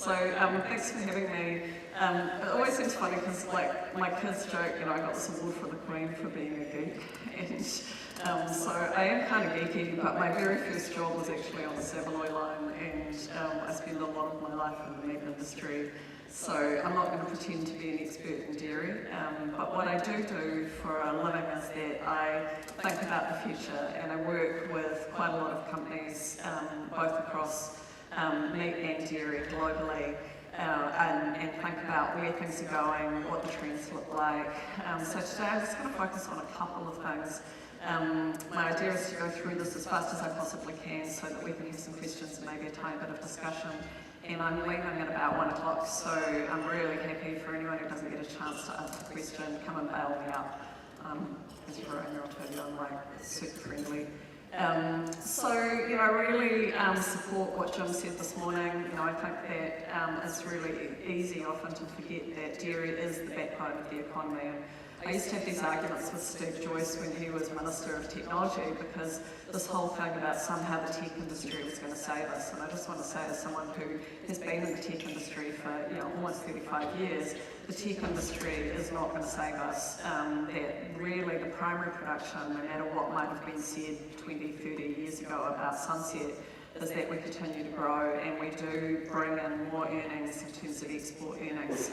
So thanks for having me. It always seems funny because like my kids joke, I got this award for the Queen for being a geek, and so I am kind of geeky, but my very first job was actually on the salmon oil line, and I spend a lot of my life in the meat industry. So I'm not going to pretend to be an expert in dairy, but what I do for a living is that I think about the future, and I work with quite a lot of companies, both across meat and dairy globally, and think about where things are going, what the trends look like. So today I'm just going to focus on a couple of things. My idea is to go through this as fast as I possibly can so that we can have some questions and maybe a tiny bit of discussion. And I'm leaving at about 1 o'clock, so I'm really happy for anyone who doesn't get a chance to ask a question, come and bail me out. As you're around here, I'll tell you I'm like super friendly. So I really support what Jim said this morning. I think that it's really easy often to forget that dairy is the backbone of the economy. And I used to have these arguments with Steve Joyce when he was Minister of Technology, because this whole thing about somehow the tech industry was going to save us. And I just want to say, as someone who has been in the tech industry for almost 35 years, the tech industry is not going to save us. That really the primary production, no matter what might have been said 20, 30 years ago about sunset, is that we continue to grow, and we do bring in more earnings in terms of export earnings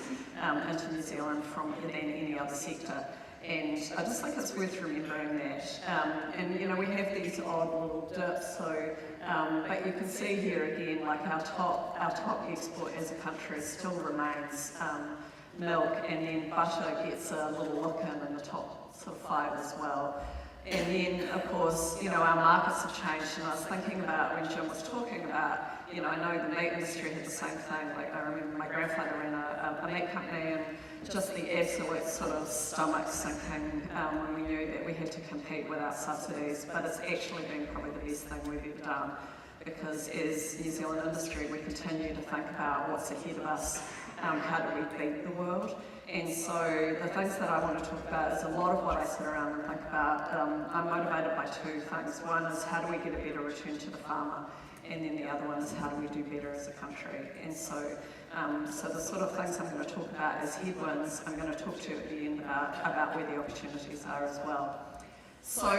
into New Zealand than any other sector. And I just think it's worth remembering that. And we have these odd little dips, so but you can see here again, like our top export as a country still remains milk, and then butter gets a little look in the top sort of 5 as well. And then, of course, our markets have changed, and I was thinking about when Jim was talking about, I know the meat industry had the same thing. Like, I remember my grandfather ran a meat company, and just the absolute sort of stomach sinking when we knew that we had to compete without subsidies. But it's actually been probably the best thing we've ever done, because as New Zealand industry, we continue to think about what's ahead of us, how do we beat the world. And so the things that I want to talk about is a lot of what I sit around and think about. I'm motivated by 2 things. One is how do we get a better return to the farmer, and then the other one is how do we do better as a country. And so the sort of things I'm going to talk about as headwinds, I'm going to talk to you at the end about where the opportunities are as well. So,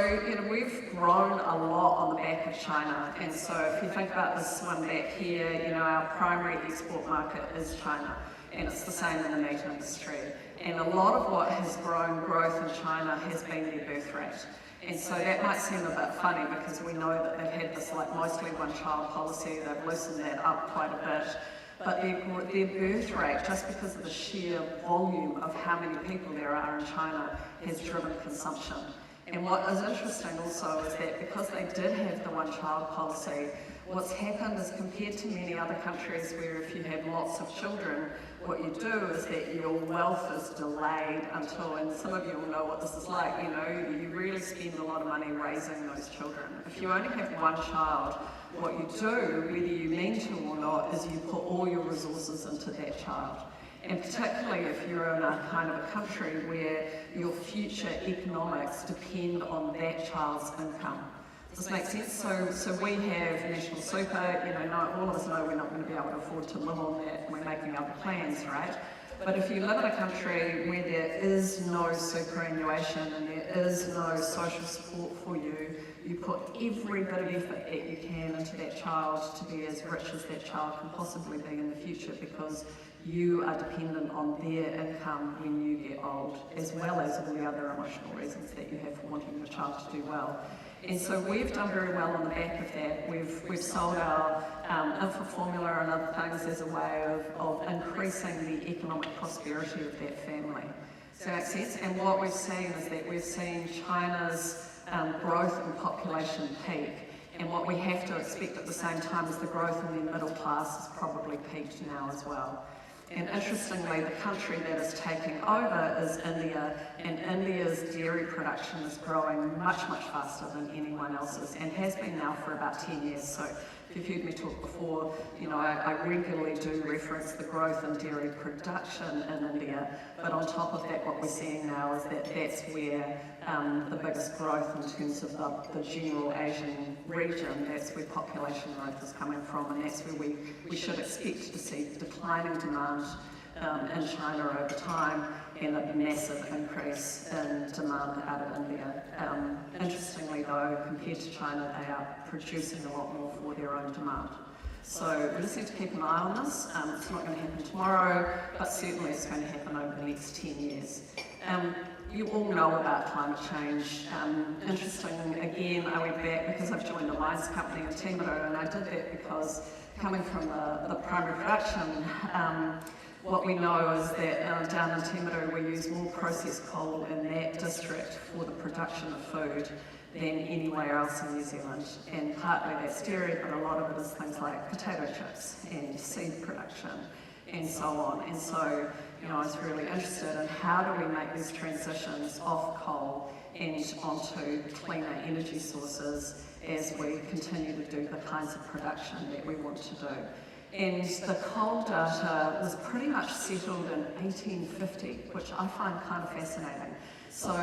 we've grown a lot on the back of China, and so if you think about this one back here, our primary export market is China, and it's the same in the meat industry. And a lot of what has grown growth in China has been their birth rate. And so that might seem a bit funny, because we know that they've had this like mostly one-child policy, they've loosened that up quite a bit. But their birth rate, just because of the sheer volume of how many people there are in China, has driven consumption. And what is interesting also is that because they did have the one-child policy, what's happened is, compared to many other countries where if you have lots of children, what you do is that your wealth is delayed until, and some of you will know what this is like, you really spend a lot of money raising those children. If you only have one child, what you do, whether you mean to or not, is you put all your resources into that child. And particularly if you're in a kind of a country where your future economics depend on that child's income. Does this make sense? So we have national super, all of us know we're not going to be able to afford to live on that, and we're making other plans, right? But if you live in a country where there is no superannuation and there is no social support for you, you put every bit of effort that you can into that child to be as rich as that child can possibly be in the future, because you are dependent on their income when you get old, as well as all the other emotional reasons that you have for wanting your child to do well. And so we've done very well on the back of that. We've sold our infant formula and other things as a way of increasing the economic prosperity of that family. Does that make sense? And what we've seen is that we've seen China's growth in population peak, and what we have to expect at the same time is the growth in the middle class has probably peaked now as well. And interestingly, the country that is taking over is India, and India's dairy production is growing much, much faster than anyone else's, and has been now for about 10 years. So if you've heard me talk before, I regularly do reference the growth in dairy production in India, but on top of that, what we're seeing now is that that's where the biggest growth in terms of the general Asian region, that's where population growth is coming from, and that's where we should expect to see declining demand in China over time, and a massive increase in demand out of India. Interestingly though, compared to China, they are producing a lot more for their own demand. So we just need to keep an eye on this. It's not going to happen tomorrow, but certainly it's going to happen over the next 10 years. You all know about climate change. Interesting, again, I went back because I've joined a wines company in Timaru, and I did that because coming from the primary production, what we know is that down in Timaru we use more processed coal in that district for the production of food than anywhere else in New Zealand. And partly that's dairy, but a lot of it is things like potato chips and seed production and so on. And so, I was really interested in how do we make these transitions off coal and onto cleaner energy sources as we continue to do the kinds of production that we want to do. And the coal data was pretty much settled in 1850, which I find kind of fascinating. So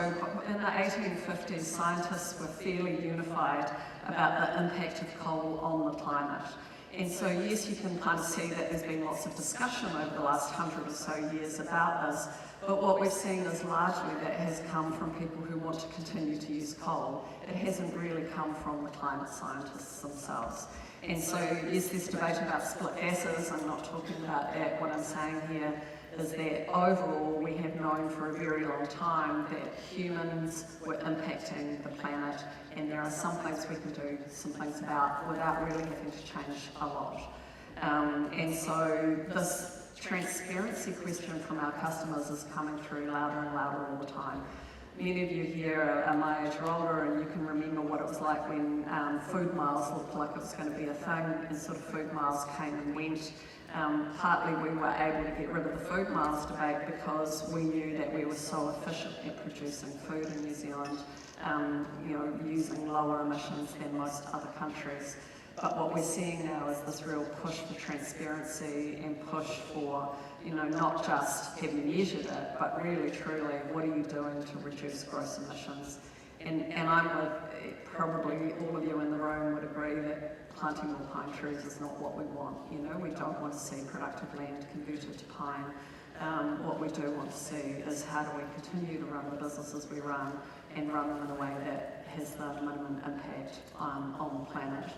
in the 1850s, scientists were fairly unified about the impact of coal on the climate. And so yes, you can kind of see that there's been lots of discussion over the last 100 or so years about this, but what we've seen is largely that has come from people who want to continue to use coal. It hasn't really come from the climate scientists themselves. And so, yes, there's debate about split gases. I'm not talking about that. What I'm saying here is that overall we have known for a very long time that humans were impacting the planet, and there are some things we can do some things about without really having to change a lot. And so this transparency question from our customers is coming through louder and louder all the time. Many of you here are my age or older, and you can remember what it was like when food miles looked like it was going to be a thing, and sort of food miles came and went. Partly we were able to get rid of the food miles debate because we knew that we were so efficient at producing food in New Zealand, using lower emissions than most other countries. But what we're seeing now is this real push for transparency and push for, not just have you measured it, but really truly, what are you doing to reduce gross emissions? And probably all of you in the room would agree that planting more pine trees is not what we want. We don't want to see productive land converted to pine. What we do want to see is how do we continue to run the businesses we run and run them in a way that has the minimum impact on the planet.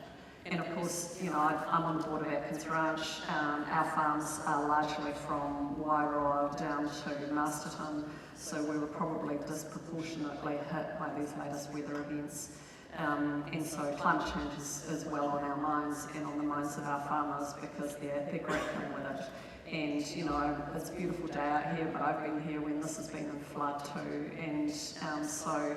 And of course, I'm on the board of Atkins Ranch. Our farms are largely from Wairoa down to Masterton, so we were probably disproportionately hit by these latest weather events. And so climate change is well on our minds and on the minds of our farmers because they're grappling with it. And it's a beautiful day out here, but I've been here when this has been in flood too. And so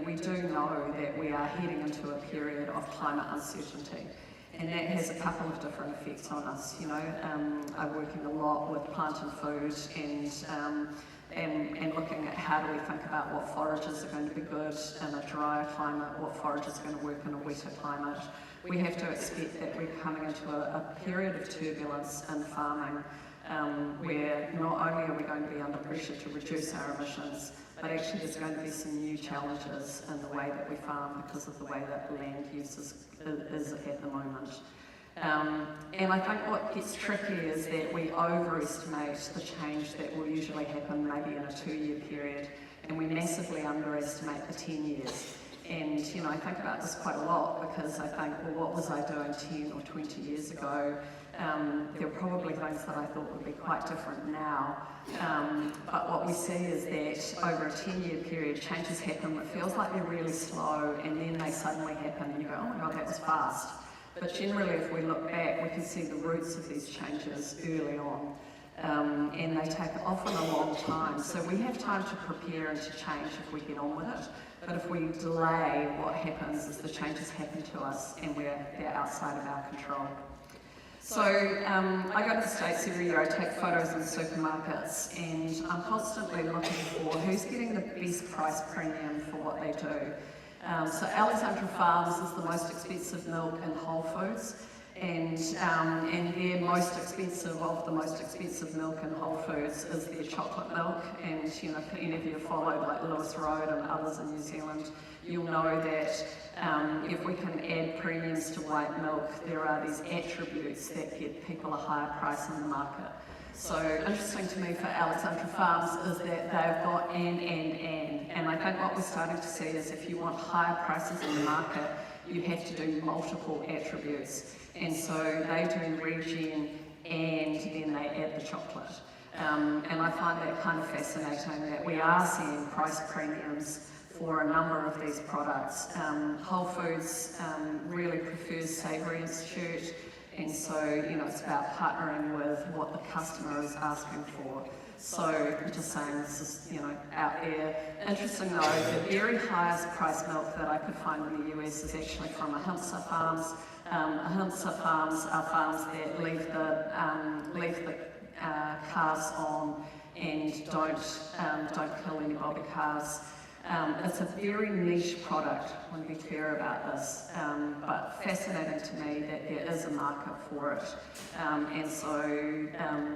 we do know that we are heading into a period of climate uncertainty. And that has a couple of different effects on us. I'm working a lot with plant and food and looking at how do we think about what forages are going to be good in a drier climate, what forages are going to work in a wetter climate. We have to expect that we're coming into a period of turbulence in farming where not only are we going to be under pressure to reduce our emissions, but actually there's going to be some new challenges in the way that we farm because of the way that land use is at the moment. And I think what gets tricky is that we overestimate the change that will usually happen maybe in a 2-year period, and we massively underestimate the 10 years. And I think about this quite a lot because I think, well, what was I doing 10 or 20 years ago? There are probably things that I thought would be quite different now. But what we see is that over a 10-year period, changes happen that feels like they're really slow, and then they suddenly happen and you go, oh my God, that was fast. But generally, if we look back, we can see the roots of these changes early on. And they take often a long time. So we have time to prepare and to change if we get on with it. But if we delay, what happens is the changes happen to us and they're outside of our control. So I go to the States every year, I take photos in supermarkets, and I'm constantly looking for who's getting the best price premium for what they do. So Alexandra Farms is the most expensive milk in Whole Foods, And their most expensive of the most expensive milk in Whole Foods is their chocolate milk. And you know, if any of you have followed like Lewis Road and others in New Zealand, you'll know that if we can add premiums to white milk, there are these attributes that get people a higher price in the market. So interesting to me for Alexandra Farms is that they've got and I think what we're starting to see is if you want higher prices in the market, you have to do multiple attributes. And so they do regen and then they add the chocolate. And I find that kind of fascinating that we are seeing price premiums for a number of these products. Whole Foods really prefers Savoury Institute, and so you know it's about partnering with what the customer is asking for. So I'm just saying this is out there. Interesting though, the very highest price milk that I could find in the US is actually from Ahimsa Farms. Ahimsa Farms are farms that leave the calves on and don't kill any bobby calves. It's a very niche product, I want to be clear about this, but fascinating to me that there is a market for it. And so,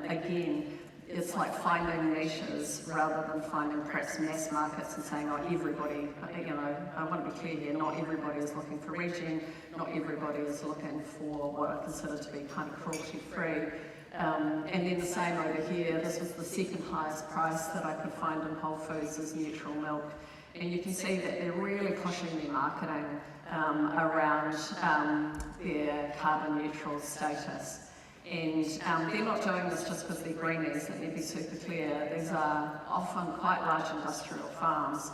again, it's like finding niches rather than finding perhaps mass markets and saying, oh, everybody, I want to be clear here, not everybody is looking for regen, not everybody is looking for what I consider to be kind of cruelty-free. And then the same over here, this was the second highest price that I could find in Whole Foods is neutral milk. And you can see that they're really pushing their marketing around their carbon neutral status. And they're not doing this just because they're greenies, let me be super clear. These are often quite large industrial farms.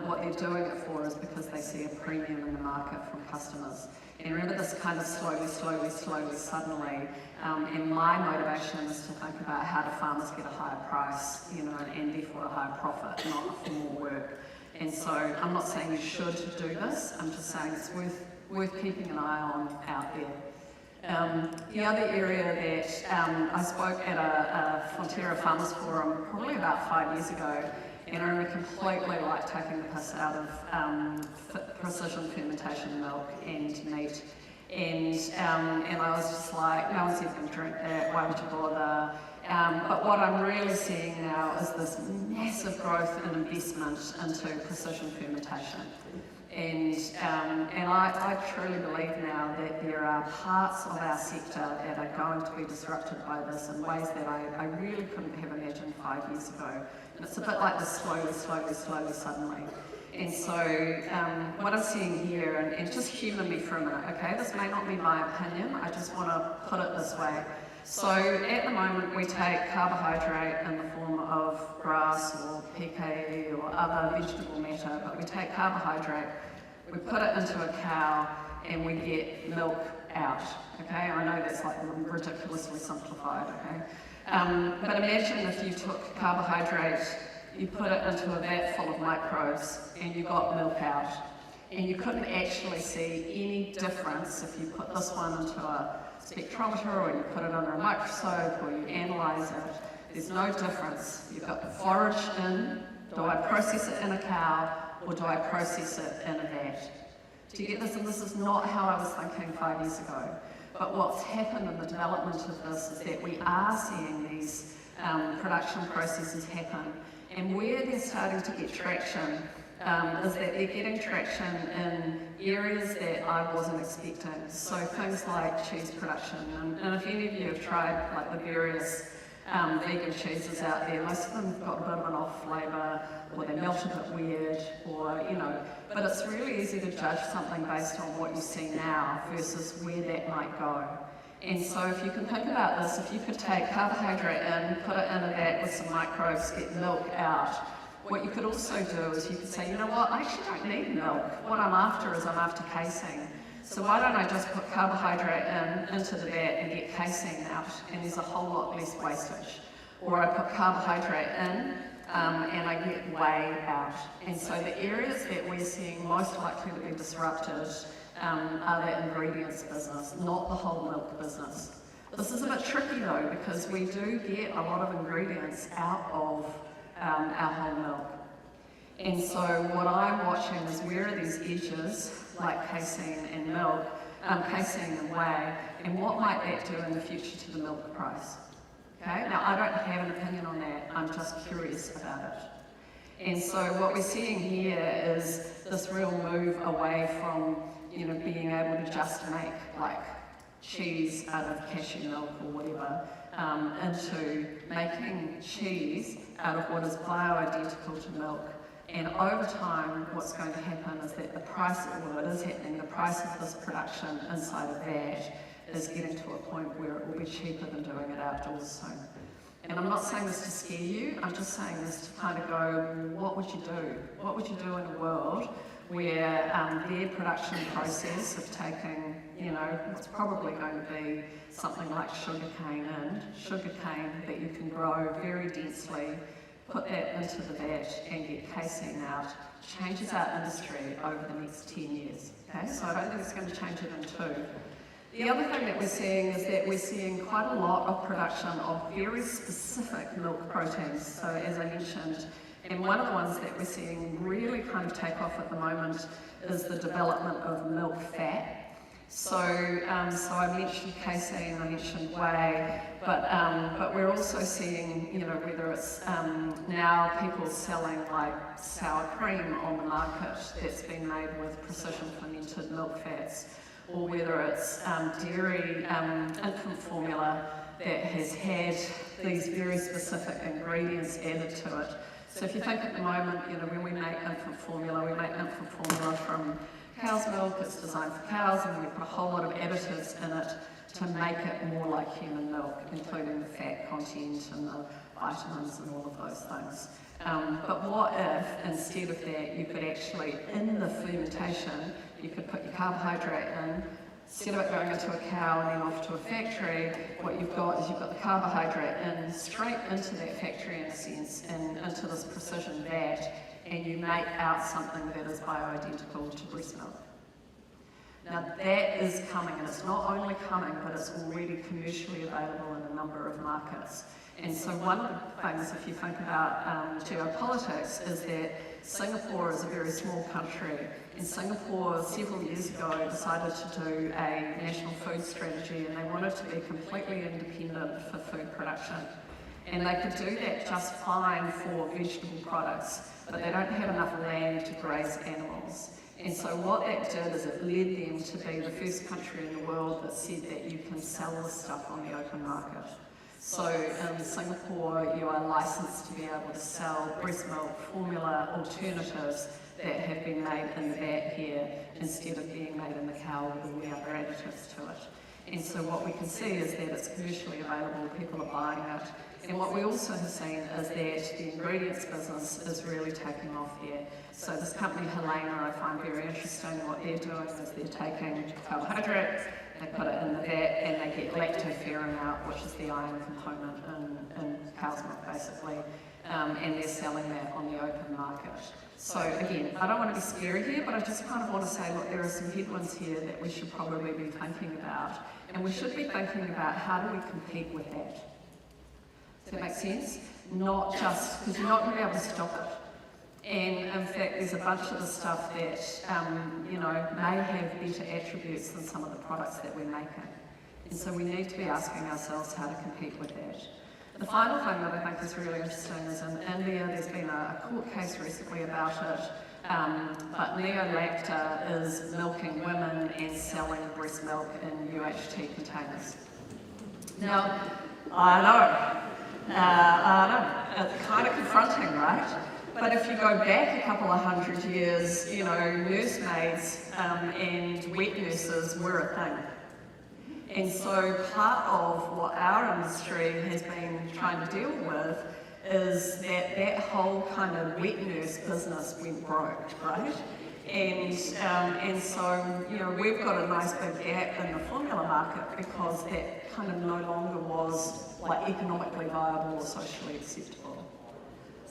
What they're doing it for is because they see a premium in the market from customers. And remember this kind of slowly, suddenly, and my motivation is to think about how do farmers get a higher price, and therefore a higher profit, not for more work. And so I'm not saying you should do this, I'm just saying it's worth keeping an eye on out there. The other area that I spoke at a Fonterra Farmers Forum probably about 5 years ago, and I remember completely taking the piss out of precision fermentation milk and meat. And I was just like, no one's ever going to drink that, why would you bother? But what I'm really seeing now is this massive growth and investment into precision fermentation. And I truly believe now that there are parts of our sector that are going to be disrupted by this in ways that I really couldn't have imagined 5 years ago. And it's a bit like this slowly, suddenly. And so what I'm seeing here, and just humour me for a minute, okay? This may not be my opinion, I just want to put it this way. So at the moment we take carbohydrate in the form of grass or PKE or other vegetable matter, but we take carbohydrate, we put it into a cow and we get milk out, okay? I know that's like ridiculously simplified, okay? But imagine if you took carbohydrate, you put it into a vat full of microbes and you got milk out, and you couldn't actually see any difference if you put this one into a spectrometer or you put it under a microscope or you analyse it. There's no difference. You've got the forage in, do I process it in a cow or do I process it in a vat? Do you get this? And this is not how I was thinking 5 years ago. But what's happened in the development of this is that we are seeing these production processes happen, and where they're starting to get traction is that they're getting traction in areas that I wasn't expecting. So things like cheese production, and if any of you have tried like the various vegan cheeses out there, most of them have got a bit of an off flavour, or they melt a bit weird, or but it's really easy to judge something based on what you see now versus where that might go. And so if you can think about this, if you could take carbohydrate in, put it in a vat with some microbes, get milk out, what you could also do is you could say, you know what, I actually don't need milk. What I'm after is I'm after casein. So why don't I just put carbohydrate into the vat and get casein out, and there's a whole lot less wastage. Or I put carbohydrate in and I get whey out. And so the areas that we're seeing most likely to be disrupted are the ingredients business, not the whole milk business. This is a bit tricky though, because we do get a lot of ingredients out of our whole milk. And so what I'm watching is where are these edges, like casein and milk, casein and whey, and what might that do in the future to the milk price? Okay, now I don't have an opinion on that, I'm just curious about it. And so what we're seeing here is this real move away from, being able to just make like cheese out of cashew milk or whatever, into making cheese out of what is bioidentical to milk. And over time, what's going to happen is that the price of this production inside of that is getting to a point where it will be cheaper than doing it outdoors soon. And I'm not saying this to scare you, I'm just saying this to kind of go, what would you do? What would you do in a world where their production process of taking, what's probably going to be something like sugarcane that you can grow very densely, put that into the vat and get casein out, changes our industry over the next 10 years. Okay? So I don't think it's going to change it in two. The other thing that we're seeing is that we're seeing quite a lot of production of very specific milk proteins. So as I mentioned, and one of the ones that we're seeing really kind of take off at the moment is the development of milk fat. So I mentioned casein, I mentioned whey, but we're also seeing, whether it's now people selling like sour cream on the market that's been made with precision fermented milk fats, or whether it's dairy infant formula that has had these very specific ingredients added to it. So if you think at the moment, when we make infant formula from cow's milk, it's designed for cows, and we put a whole lot of additives in it to make it more like human milk, including the fat content and the vitamins and all of those things. But what if, instead of that, you could actually, in the fermentation, you could put your carbohydrate in, instead of it going into a cow and then off to a factory, what you've got is you've got the carbohydrate in, straight into that factory in a sense, and into this precision vat, and you make out something that is bioidentical to breast milk. Now that is coming, and it's not only coming, but it's already commercially available in a number of markets. And so one of the things, if you think about geopolitics, is that Singapore is a very small country, and Singapore several years ago decided to do a national food strategy, and they wanted to be completely independent for food production. And they could do that just fine for vegetable products, but they don't have enough land to graze animals. And so what that did is it led them to be the first country in the world that said that you can sell this stuff on the open market. So in Singapore, you are licensed to be able to sell breast milk formula alternatives that have been made in the vat here instead of being made in the cow with all the other additives to it. And so what we can see is that it's commercially available, people are buying it. And what we also have seen is that the ingredients business is really taking off here. So this company, Helena, I find very interesting. What they're doing is they're taking carbohydrates, they put it in the vat, and they get lactoferrin out, which is the iron component in cow's milk, basically, and they're selling that on the open market. So again, I don't want to be scary here, but I just kind of want to say, look, there are some headwinds here that we should probably be thinking about, and we should be thinking about how do we compete with that. Does that make sense? Not just, because you're not going to be able to stop it. And in fact, there's a bunch of the stuff that, may have better attributes than some of the products that we're making. And so we need to be asking ourselves how to compete with that. The final thing that I think is really interesting is in India, there's been a court case recently about it, but Neolacta is milking women and selling breast milk in UHT containers. Now, I know, it's kind of confronting, right? But if you go back a couple of hundred years, nursemaids and wet nurses were a thing. And so part of what our industry has been trying to deal with is that whole kind of wet nurse business went broke, right? And so, we've got a nice big gap in the formula market because that kind of no longer was like economically viable or socially acceptable.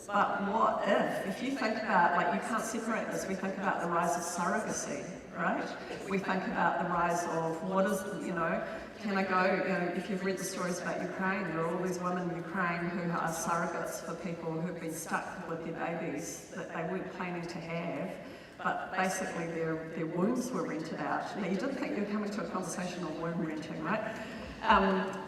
But what if you think about, you can't separate this, we think about the rise of surrogacy, right? We think about the rise of what is, can I go, if you've read the stories about Ukraine, there are all these women in Ukraine who are surrogates for people who've been stuck with their babies that they weren't planning to have, but basically their wombs were rented out. Now, you didn't think you were coming to a conversation on womb renting, right?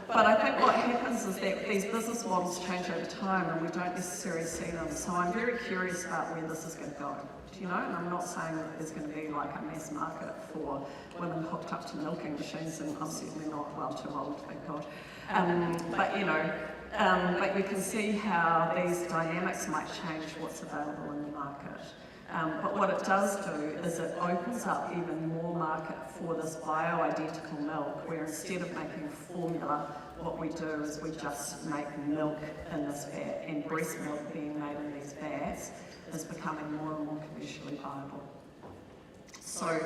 But I think what happens is that these business models change over time and we don't necessarily see them. So I'm very curious about where this is going to go. You know, and I'm not saying that there's going to be like a mass market for women hooked up to milking machines, and I'm certainly not, well, too old, thank God. But you know, but you can see how these dynamics might change what's available in the market. But what it does do is it opens up even more market for this bioidentical milk, where instead of making formula, what we do is we just make milk in this vat, and breast milk being made in these vats is becoming more and more commercially viable. So,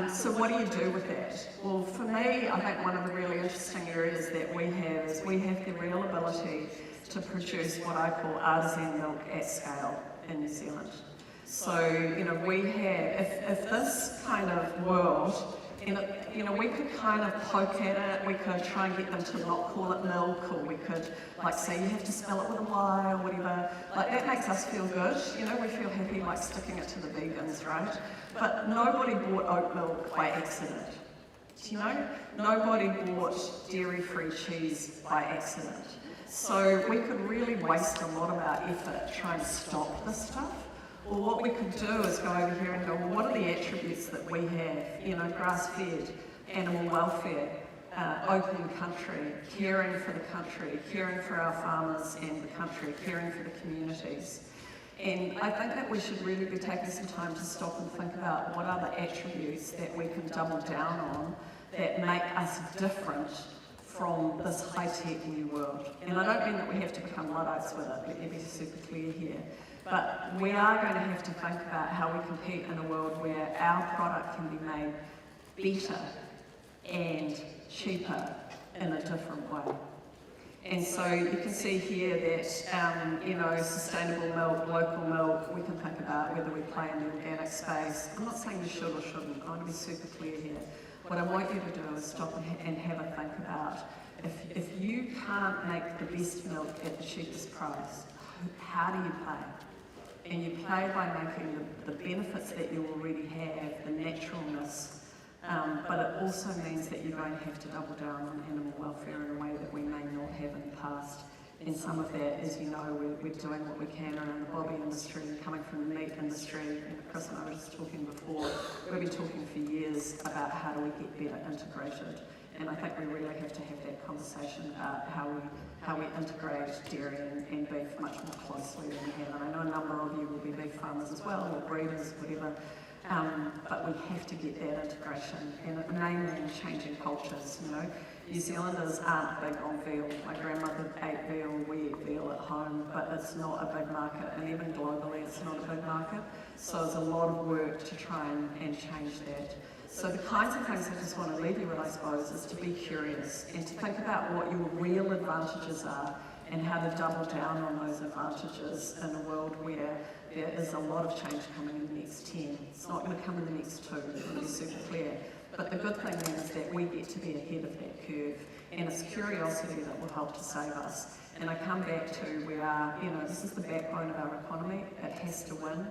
so what do you do with that? Well, for me, I think one of the really interesting areas that we have is we have the real ability to produce what I call artisan milk at scale in New Zealand. So, you know, we have, if this kind of world, you know, we could kind of poke at it, we could try and get them to not call it milk, or we could, like, say you have to spell it with a Y or whatever. Like, that makes us feel good, you know, we feel happy, like, sticking it to the vegans, right? But nobody bought oat milk by accident, you know? Nobody bought dairy-free cheese by accident. So we could really waste a lot of our effort trying to stop this stuff. Or what we could do is go over here and go, well, what are the attributes that we have? You know, grass-fed, animal welfare, open country, caring for the country, caring for our farmers and the country, caring for the communities. And I think that we should really be taking some time to stop and think about what are the attributes that we can double down on that make us different from this high-tech new world. And I don't mean that we have to become Luddites with it, let me be super clear here. But we are going to have to think about how we compete in a world where our product can be made better and cheaper in a different way. And so you can see here that, you know, sustainable milk, local milk, we can think about whether we play in the organic space. I'm not saying you should or shouldn't, I want to be super clear here. What I want you to do is stop and have a think about, if you can't make the best milk at the cheapest price, how do you play? And you play by making the benefits that you already have, the naturalness, but it also means that you're going to have to double down on animal welfare in a way that we may not have in the past. And some of that, as you know, we're doing what we can around the bobby industry, coming from the meat industry, and Chris and I were just talking before, we've been talking for years about how do we get better integrated. And I think we really have to have that conversation about how we integrate dairy and beef much more closely than we have. And I know a number of you will be beef farmers as well, or breeders, whatever. But we have to get that integration, and it may mean changing cultures, you know. New Zealanders aren't big on veal. My grandmother ate veal, we eat veal at home, but it's not a big market, and even globally it's not a big market. So there's a lot of work to try and change that. So the kinds of things I just want to leave you with, I suppose, is to be curious and to think about what your real advantages are and how to double down on those advantages in a world where there is a lot of change coming in the next 10. It's not going to come in the next 2, to be super clear. But the good thing then is that we get to be ahead of that curve, and it's curiosity that will help to save us. And I come back to we are, you know, this is the backbone of our economy. It has to win.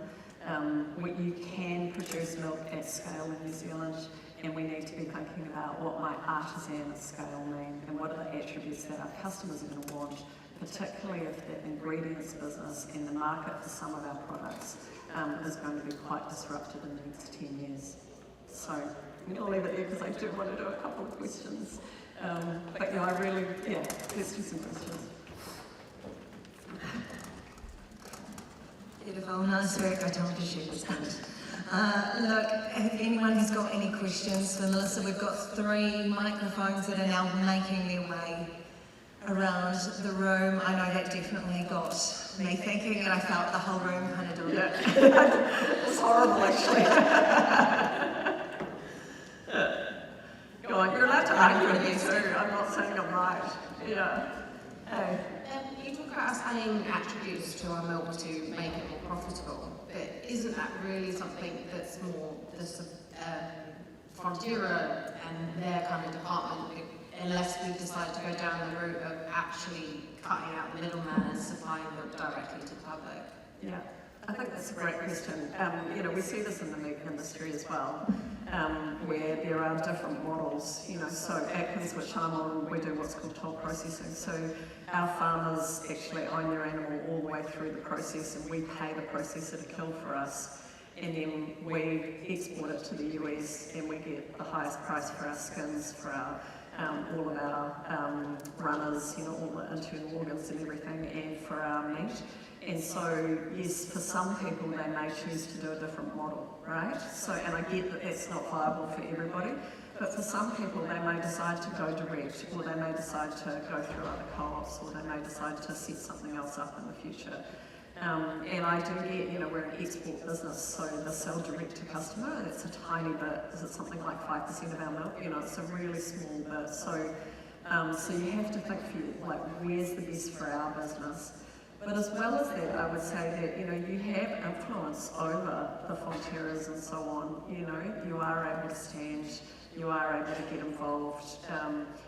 You can produce milk at scale in New Zealand, and we need to be thinking about what might artisan at scale mean, and what are the attributes that our customers are going to want, particularly if the ingredients business and the market for some of our products is going to be quite disrupted in the next 10 years. So I'm going to leave it there because I do want to do a couple of questions. But yeah, let's do some questions. Beautiful, nice work. I told you she was good. Look, if anyone has got any questions for Melissa, we've got 3 microphones that are now making their way around the room. I know that definitely got me thinking, and I felt the whole room kind of doing it. It's horrible, actually. Go on, you're allowed to argue with me too. I'm not saying I'm right. Yeah. Hey. You talk about us adding attributes to our milk to make it more profitable, but isn't that really something that's more the Frontiera and their kind of department, unless we decide to go down the route of actually cutting out the middleman and supplying milk directly to the public? Yeah. I think that's a great question. You know, we see this in the meat industry as well, where there are different models. You know, so Atkins, which I'm on, we do what's called toll processing. So our farmers actually own their animal all the way through the process, and we pay the processor to kill for us. And then we export it to the US, and we get the highest price for our skins, for our all of our runners, you know, all the internal organs and everything, and for our meat. And so, yes, for some people they may choose to do a different model, right? So, and I get that that's not viable for everybody, but for some people they may decide to go direct, or they may decide to go through other co-ops, or they may decide to set something else up in the future. And I do get, you know, we're an export business, so the sell direct to customer, it's a tiny bit, is it something like 5% of our milk? You know, it's a really small bit. So, so you have to think for you, like, where's the best for our business? But as well as that, I would say that, you know, you have influence over the frontieres and so on. You know, you are able to stand, you are able to get involved.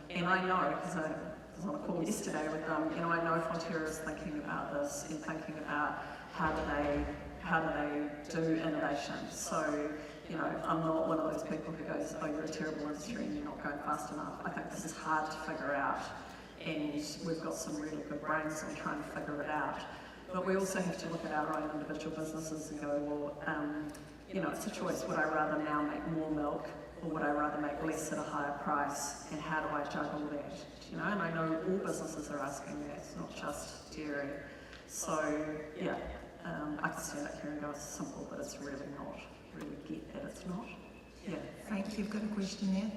And I know, because I was on a call yesterday with them, you know, I know Frontier is thinking about this and thinking about how do they do innovation. So, you know, I'm not one of those people who goes, oh, you're a terrible industry and you're not going fast enough. I think this is hard to figure out, and we've got some really good brains on trying to figure it out. But we also have to look at our own individual businesses and go, well, you know, it's a choice. Would I rather now make more milk, or would I rather make less at a higher price, and how do I juggle that? You know, and I know all businesses are asking that, it's not just dairy. So, yeah, I can stand up here and go, it's simple, but it's really not. Really get that it's not. Yeah. Frank, you've got a question there?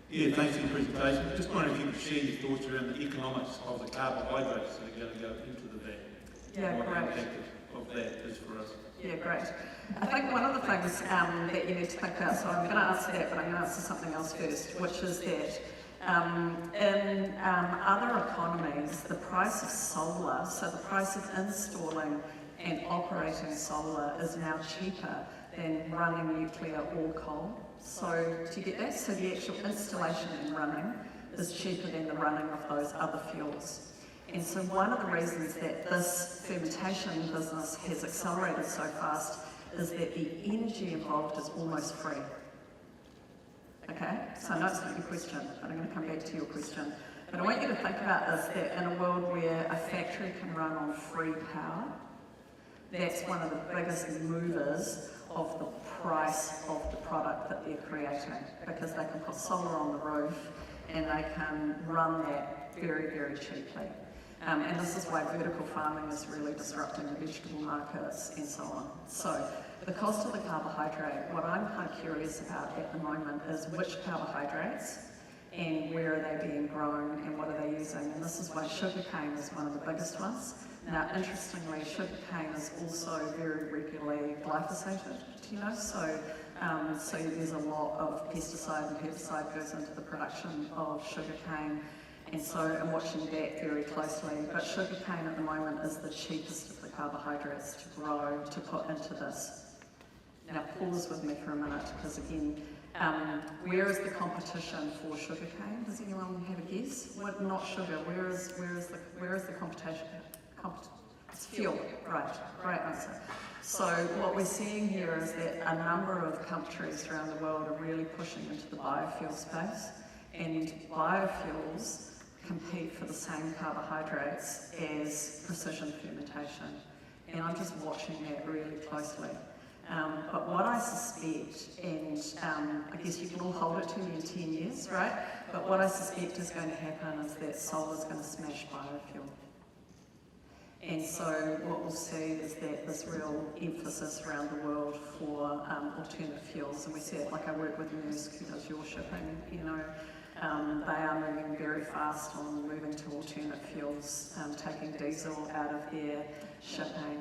Yeah, thanks for the presentation. Just wondering if you could share your thoughts around the economics of the carbohydrates that are going to go into the vat. Yeah, what great. the impact of that is for us. Yeah, great. I think one of the things that you need to think about, so I'm going to answer that, but I'm going to answer something else first, which is that in other economies, the price of solar, so the price of installing and operating solar, is now cheaper than running nuclear or coal. So do you get that? So the actual installation and running is cheaper than the running of those other fuels. And so one of the reasons that this fermentation business has accelerated so fast is that the energy involved is almost free. Okay? So I know it's not your question, but I'm going to come back to your question. But I want you to think about this, that in a world where a factory can run on free power, that's one of the biggest movers of the price of the product that they're creating, because they can put solar on the roof and they can run that very, very cheaply. And this is why vertical farming is really disrupting the vegetable markets and so on. So the cost of the carbohydrate, what I'm kind of curious about at the moment is which carbohydrates and where are they being grown and what are they using. And this is why sugarcane is one of the biggest ones. Now, interestingly, sugarcane is also very regularly glyphosated, you know, so there's a lot of pesticide and herbicide goes into the production of sugarcane, and so I'm watching that very closely. But sugarcane at the moment is the cheapest of the carbohydrates to grow, to put into this. Now, pause with me for a minute, because again, where is the competition for sugarcane? Does anyone have a guess? What, not sugar, where is the competition? It's fuel, right, great answer. So what we're seeing here is that a number of countries around the world are really pushing into the biofuel space, and biofuels compete for the same carbohydrates as precision fermentation. And I'm just watching that really closely. But what I suspect, and I guess you can all hold it to me in 10 years, right? But what I suspect is going to happen is that solar is going to smash biofuel. And so what we'll see is that this real emphasis around the world for alternate fuels, and we see it, like I work with Maersk, who does your shipping, you know, they are moving very fast on moving to alternate fuels, taking diesel out of their shipping.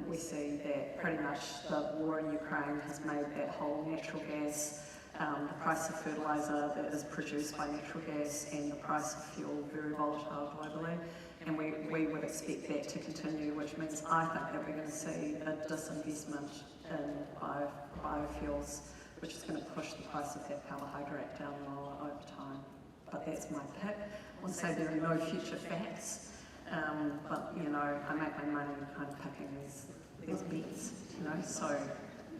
We see that pretty much the war in Ukraine has made that whole natural gas, the price of fertiliser that is produced by natural gas, and the price of fuel very volatile globally. And we would expect that to continue, which means I think that we're going to see a disinvestment in biofuels, which is going to push the price of that carbohydrate down lower over time. But that's my pick. I want to say there are no future facts, But, you know, I make my money kind of picking these bets, you know, so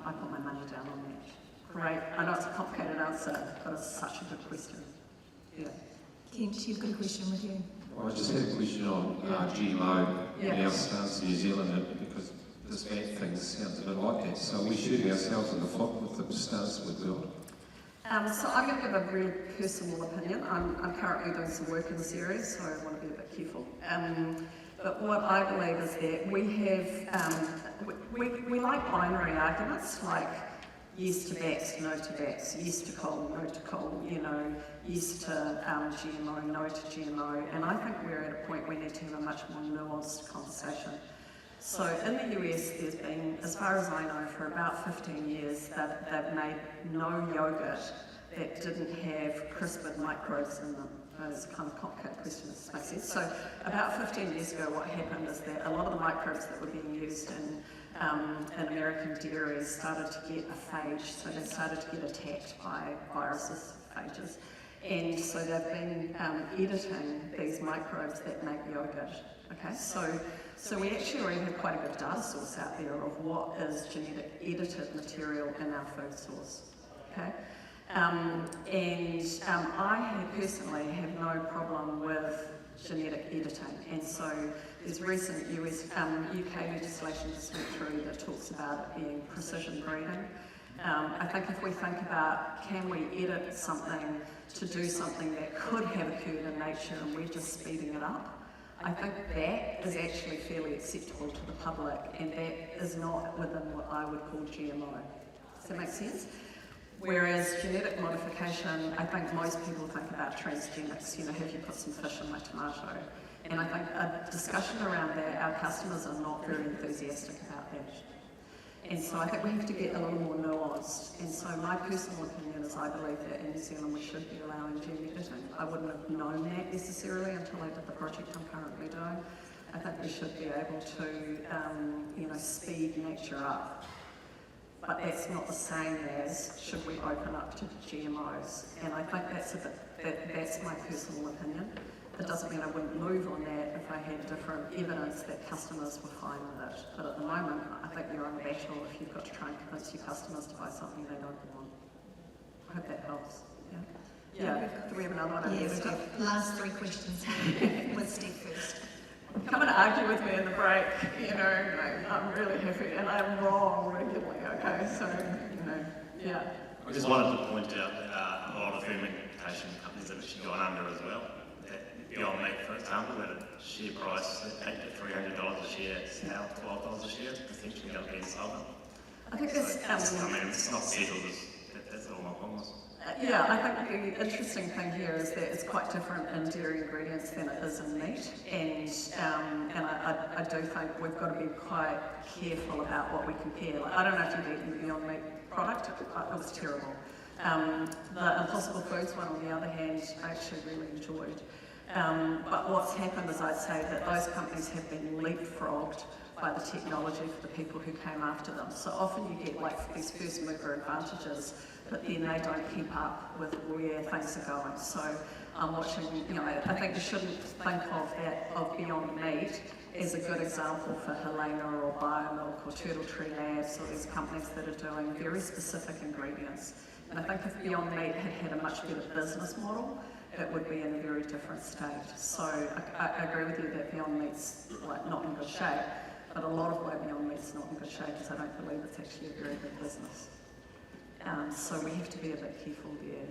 I put my money down on that. Great. I know it's a complicated answer, but it's such a good question. Yeah. Kent, you've got a question with you. I just had a question on GMO and our stance in New Zealand, because this VAT thing sounds a bit like that. So we shoot ourselves in the foot with the stance we build. So I'm going to give a really personal opinion. I'm currently doing some work in this area, so I want to be a bit careful. But what I believe is that we have, we like binary arguments, like yes to backs, no to backs, yes to coal, no to coal, you know, yes to GMO, no to GMO. And I think we're at a point we need to have a much more nuanced conversation. So in the US, there's been, as far as I know, for about 15 years, they've made no yogurt that didn't have CRISPR microbes in them. It's a kind of complicated question, does this make sense? So about 15 years ago, what happened is that a lot of the microbes that were being used in American dairies started to get a phage, so they started to get attacked by viruses, phages. And so they've been editing these microbes that make yogurt. Okay, so we actually already have quite a good data source out there of what is genetic edited material in our food source. Okay, I personally have no problem with genetic editing, and so there's recent UK legislation just went through that talks about it being precision breeding. I think if we think about can we edit something to do something that could have occurred in nature and we're just speeding it up, I think that is actually fairly acceptable to the public, and that is not within what I would call GMO. Does that make sense? Whereas genetic modification, I think most people think about transgenics, you know, have you put some fish in my tomato? And I think a discussion around that, our customers are not very enthusiastic about that. And so I think we have to get a little more nuanced. And so my personal opinion is I believe that in New Zealand we should be allowing gene editing. I wouldn't have known that necessarily until I did the project I'm currently doing. I think we should be able to, you know, speed nature up. But that's not the same as should we open up to GMOs. And I think that's that's my personal opinion. It doesn't mean I wouldn't move on that if I had different evidence that customers were fine with it. But at the moment, I think you're on a battle if you've got to try and convince your customers to buy something they don't want. I hope that helps. Yeah. Do we have another one? Yeah, we've got last three questions. With Steve first. Come and argue with me in the break, you know, I'm really happy, and I'm wrong regularly, okay, so, you know, yeah. I just wanted to point out that a lot of fermentation companies have actually gone under as well. Beyond Meat, for example, at a share price at $300 a share, it's now $12 a share, it's potentially going to be insolvent. I think that's... I mean, it's not settled, that's all my point was. Yeah, I think the interesting thing here is that it's quite different in dairy ingredients than it is in meat, and I do think we've got to be quite careful about what we compare. Like, I don't know if you've eaten the Beyond Meat product, it was terrible. The Impossible Foods one, on the other hand, I actually really enjoyed. But what's happened is I'd say that those companies have been leapfrogged by the technology for the people who came after them. So often you get like these first mover advantages, but then they don't keep up with where things are going. So I'm watching, you know, I think you shouldn't think of Beyond Meat as a good example for Helena or Biomilk or Turtle Tree Labs or these companies that are doing very specific ingredients. And I think if Beyond Meat had had a much better business model, it would be in a very different state. So I agree with you that Beyond Meat's like not in good shape, but a lot of why Beyond Meat's not in good shape is I don't believe it's actually a very good business. So we have to be a bit careful there.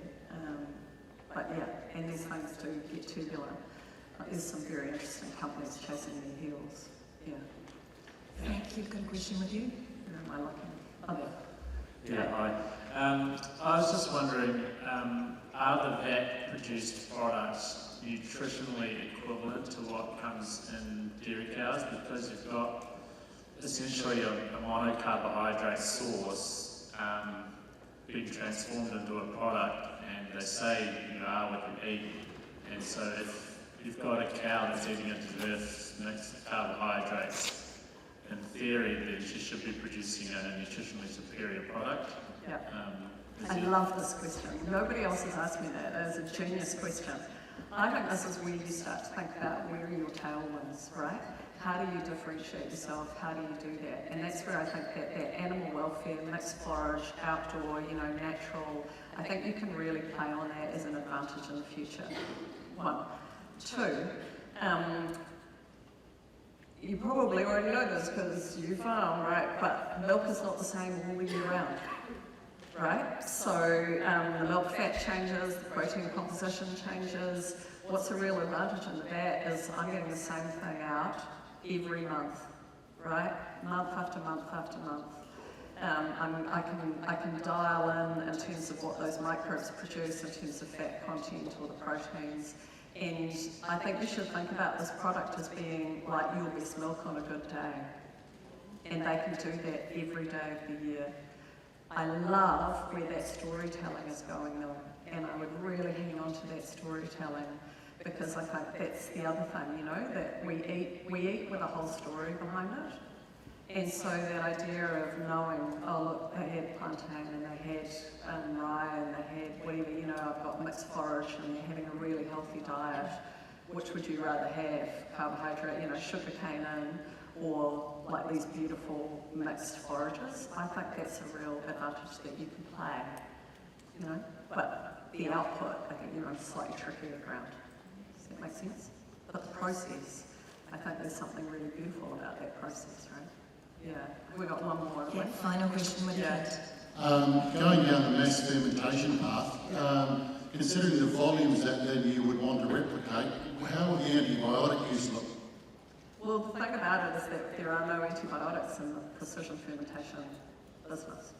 But yeah, and these things do get turbulent. There's some very interesting companies chasing their heels. Yeah. Thank you. Good question with you. Am I lucky? Oh, yeah. Yeah, hi. I was just wondering, are the VAT-produced products nutritionally equivalent to what comes in dairy cows? Because you've got essentially a monocarbohydrate source being transformed into a product, and they say, you know, we can eat. And so if you've got a cow that's eating a diverse mix of carbohydrates, in theory, then she should be producing a nutritionally superior product. Yeah. I love this question. Nobody else has asked me that. That is a genius question. I think this is where you start to think about where are your tailwinds, right? How do you differentiate yourself? How do you do that? And that's where I think that animal welfare, mixed forage, outdoor, natural, I think you can really play on that as an advantage in the future. One. Two, you probably already know this because you farm, right? But milk is not the same all the year round, right? So the milk fat changes, the protein composition changes. What's a real advantage in that is I'm getting the same thing out every month, right? Month after month after month. I can dial in terms of what those microbes produce in terms of fat content or the proteins. And I think you should think about this product as being like your best milk on a good day. And they can do that every day of the year. I love where that storytelling is going though. And I would really hang on to that storytelling because I think that's the other thing, that we eat with a whole story behind it. And so that idea of knowing, oh look, they had plantain and they had rye and they had whatever, I've got mixed forage and they're having a really healthy diet. Which would you rather have? Carbohydrate, sugar cane in, or like these beautiful mixed forages? I think that's a real advantage that you can play, But the output, I think you're on slightly trickier ground. Does that make sense? But the process, I think there's something really beautiful about that process, right? Yeah, we got one more. Yeah, final question with Going down the mass fermentation path, considering the volumes that you would want to replicate, how would the antibiotic use look? Well, the thing about it is that there are no antibiotics in the precision fermentation business.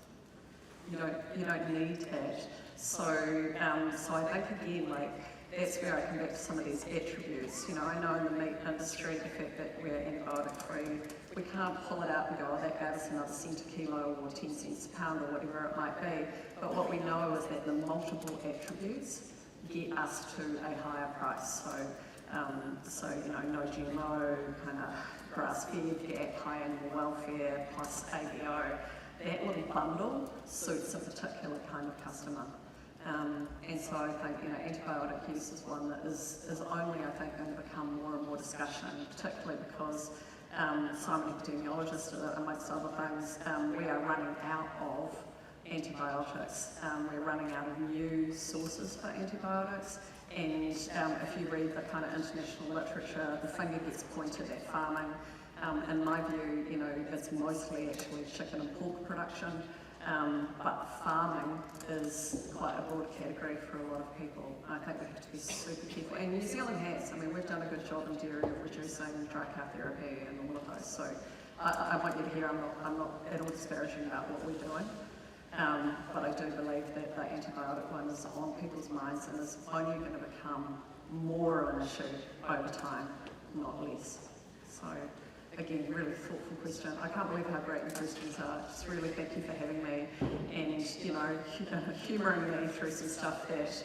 You don't need that. So I think again, that's where I come back to some of these attributes. I know in the meat industry, the fact that we're antibiotic free, we can't pull it out and go, oh, that gave us another cent a kilo or 10 cents a pound or whatever it might be. But what we know is that the multiple attributes get us to a higher price. So no GMO, kind of grass-fed, high animal welfare, plus ABO. That little bundle suits a particular kind of customer. And so I think, antibiotic use is one that is only, I think, going to become more and more discussion, particularly because so I'm an epidemiologist amongst other things, we are running out of antibiotics. We're running out of new sources for antibiotics. And if you read the kind of international literature, the finger gets pointed at farming. In my view, it's mostly actually chicken and pork production. But farming is quite a broad category for a lot of people. I think we have to be super careful. And New Zealand has. We've done a good job in dairy of reducing dry cow therapy and all of those. So I want you to hear I'm not at all disparaging about what we're doing. But I do believe that the antibiotic one is on people's minds and is only going to become more of an issue over time, not less. So again, really thoughtful question. I can't believe how great your questions are. Just really thank you for having me and, humouring me through some stuff that,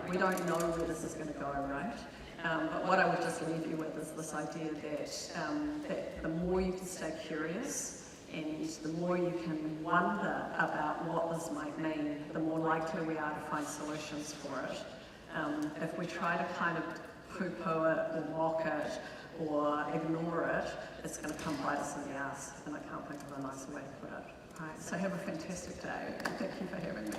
we don't know where this is going to go, right? But what I would just leave you with is this idea that the more you can stay curious and the more you can wonder about what this might mean, the more likely we are to find solutions for it. If we try to kind of poo-poo it or mock it or ignore it, it's going to come bite us in the ass, and I can't think of a nicer way to put it. Right, so have a fantastic day, and thank you for having me.